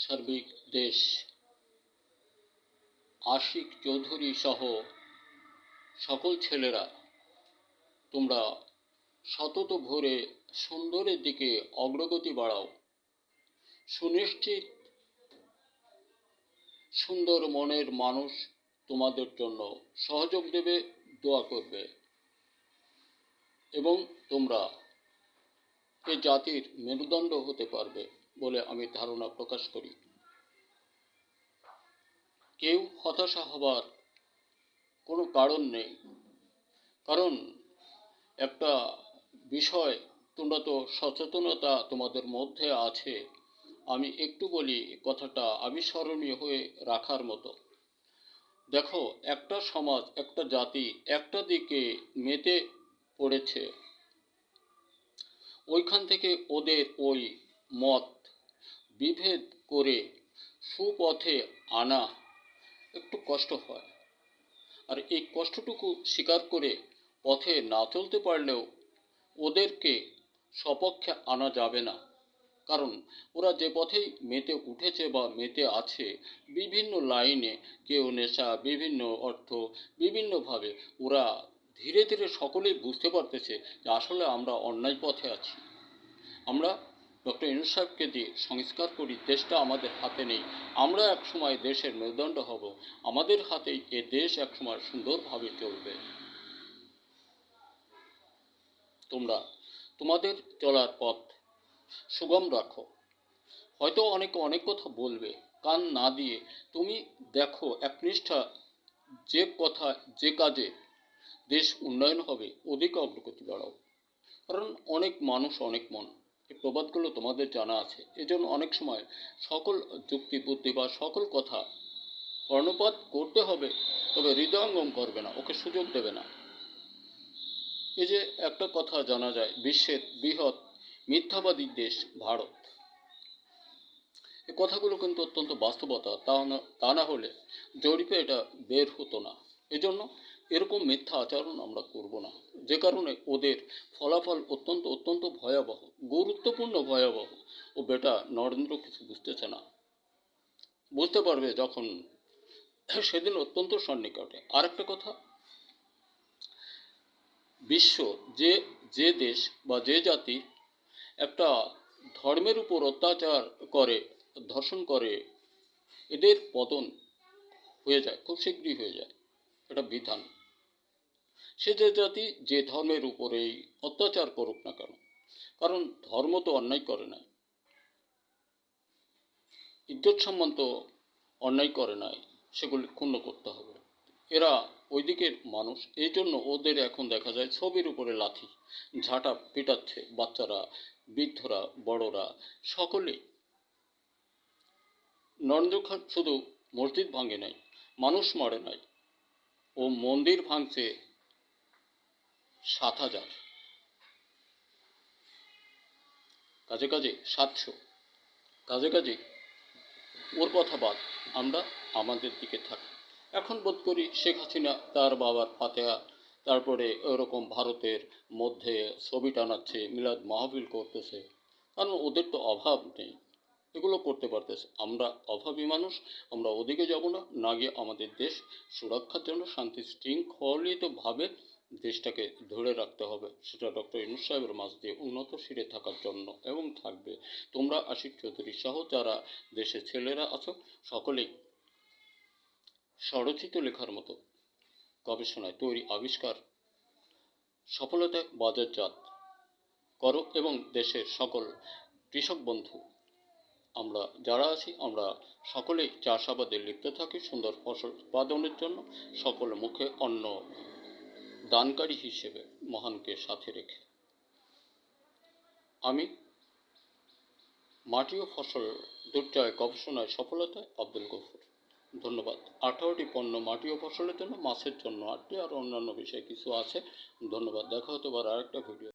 সার্বিক দেশ আশিক চৌধুরী সহ সকল ছেলেরা তোমরা সতত ভরে সুন্দরের দিকে অগ্রগতি বাড়াও। সুনিশ্চিত সুন্দর মনের মানুষ তোমাদের জন্য সহযোগ দেবে, দোয়া করবে এবং তোমরা এ জাতির মেরুদণ্ড হতে পারবে বলে আমি ধারণা প্রকাশ করি। কেউ হতাশা হবার কোনো কারণ নেই, কারণ একটা বিষয় তোমরা তো সচেতনতা তোমাদের মধ্যে আছে। আমি একটু বলি, কথাটা আবিস্মরণীয় হয়ে রাখার মতো। দেখো, একটা সমাজ, একটা জাতি একটা দিকে মেতে পড়েছে, ওইখান থেকে ওদের ওই মত বিভেদ করে সুপথে আনা একটু কষ্ট হয়। আর এই কষ্টটুকু স্বীকার করে পথে না চলতে পারলেও ওদেরকে সপক্ষে আনা যাবে না, কারণ ওরা যে পথেই মেতে উঠেছে বা মেতে আছে, বিভিন্ন লাইনে, কেউ নেশা, বিভিন্ন অর্থ, বিভিন্নভাবে ওরা ধীরে ধীরে সকলেই বুঝতে পারতেছে যে আসলে আমরা অন্যায় পথে আছি। আমরা ডক্টর ইউনূস সাহেবকে দিয়ে সংস্কার করি, দেশটা আমাদের হাতে নেই। আমরা একসময় দেশের মেরুদণ্ড হব, আমাদের হাতেই এ দেশ একসময় সুন্দরভাবে চলবে। তোমরা তোমাদের চলার পথ সুগম রাখো। হয়তো অনেকে অনেক কথা বলবে, কান না দিয়ে তুমি দেখো একনিষ্ঠা যে কথা, যে কাজে দেশ উন্নয়ন হবে, ওদিকে অগ্রগতি বাড়াও। কারণ অনেক মানুষ অনেক মন, এই প্রবাদগুলো তোমাদের জানা আছে। এজন্য অনেক সময় সকল যুক্তি বুদ্ধি বা সকল কথা কর্ণপাত করতে হবে, তবে হৃদয়ঙ্গম করবে না, ওকে সুযোগ দেবে না। এই যে একটা কথা জানা যায়, বিশ্বের বৃহৎ মিথ্যাবাদী দেশ ভারত। এই কথাগুলো কিন্তু অত্যন্ত বাস্তবতা, তা না হলে জরিপে এটা বের হতো না। এজন্য এরকম মিথ্যা আচরণ আমরা করব না, যে কারণে ওদের ফলাফল অত্যন্ত অত্যন্ত ভয়াবহ, গুরুত্বপূর্ণ ভয়াবহ। ও বেটা নরেন্দ্র কিছু বুঝতেছে না, বুঝতে পারবে যখন সেদিন অত্যন্ত সন্নিকটে। আর একটা কথা, বিশ্ব যে যে দেশ বা যে জাতি একটা ধর্মের উপর অত্যাচার করে, ধর্ষণ করে, এদের পতন হয়ে যায়, খুব শীঘ্রই হয়ে যায়, এটা বিধান। সে যে জাতি যে ধর্মের উপরেই অত্যাচার করুক না কেন, কারণ ধর্ম তো অন্যায় করে নাই, ইজ্জত সম্মান তো অন্যায় করে নাই, সেগুলি ক্ষুণ্ণ করতে হবে। এরা ওই দিকের মানুষ, এই জন্য ওদের এখন দেখা যায় ছবির উপরে লাথি ঝাঁটা পিটাচ্ছে, বাচ্চারা, বৃদ্ধরা, বড়রা, সকলেই। নরেন্দ্র খান শুধু মসজিদ ভাঙে নাই, মানুষ মারে নাই, ও মন্দির ভাঙছে 7,000, কাজে কাজে 700, কাজে কাজে ওর কথা বাদ, আমরা আমাদের দিকে থাকি। এখন বোধ করি শেখ হাসিনা তার বাবার ফাতেহা, তারপরে ওরকম ভারতের মধ্যে ছবি টানাচ্ছে, মিলাদ মাহফিল করতেছে, কারণ ওদের তো অভাব নেই, এগুলো করতে পারতেছে। আমরা অভাবী মানুষ, আমরা ওদিকে যাব না, না গিয়ে আমাদের দেশ সুরক্ষার জন্য শান্তি শৃঙ্খলিতভাবে দেশটাকে ধরে রাখতে হবে। সেটা ডক্টর ইউনূস সাহেবের মাঝ দিয়ে উন্নত শিরে থাকার জন্য, এবং থাকবে। তোমরা আশিক চৌধুরী সহ যারা দেশের ছেলেরা আছো, সকলেই স্বরচিত লেখার মতো গবেষণায় তৈরি আবিষ্কার সফলতায় বাজারজাত করো, এবং দেশের সকল কৃষক বন্ধু আমরা যারা আছি, আমরা সকলেই চাষাবাদে লিপ্ত থাকি সুন্দর ফসল উৎপাদনের জন্য, সকল মুখে অন্ন দানকারী হিসেবে মহানকে সাথে রেখে। আমি মাটি ও ফসল দুর্জয় গবেষণায় সফলতায় আব্দুল গফুর। ধন্যবাদ। 18টি পণ্য মাটি ও ফসলের জন্য, মাছের জন্য 8টি, আর অন্যান্য বিষয় কিছু আছে। ধন্যবাদ। দেখা হতে পারে আরেকটা ভিডিও।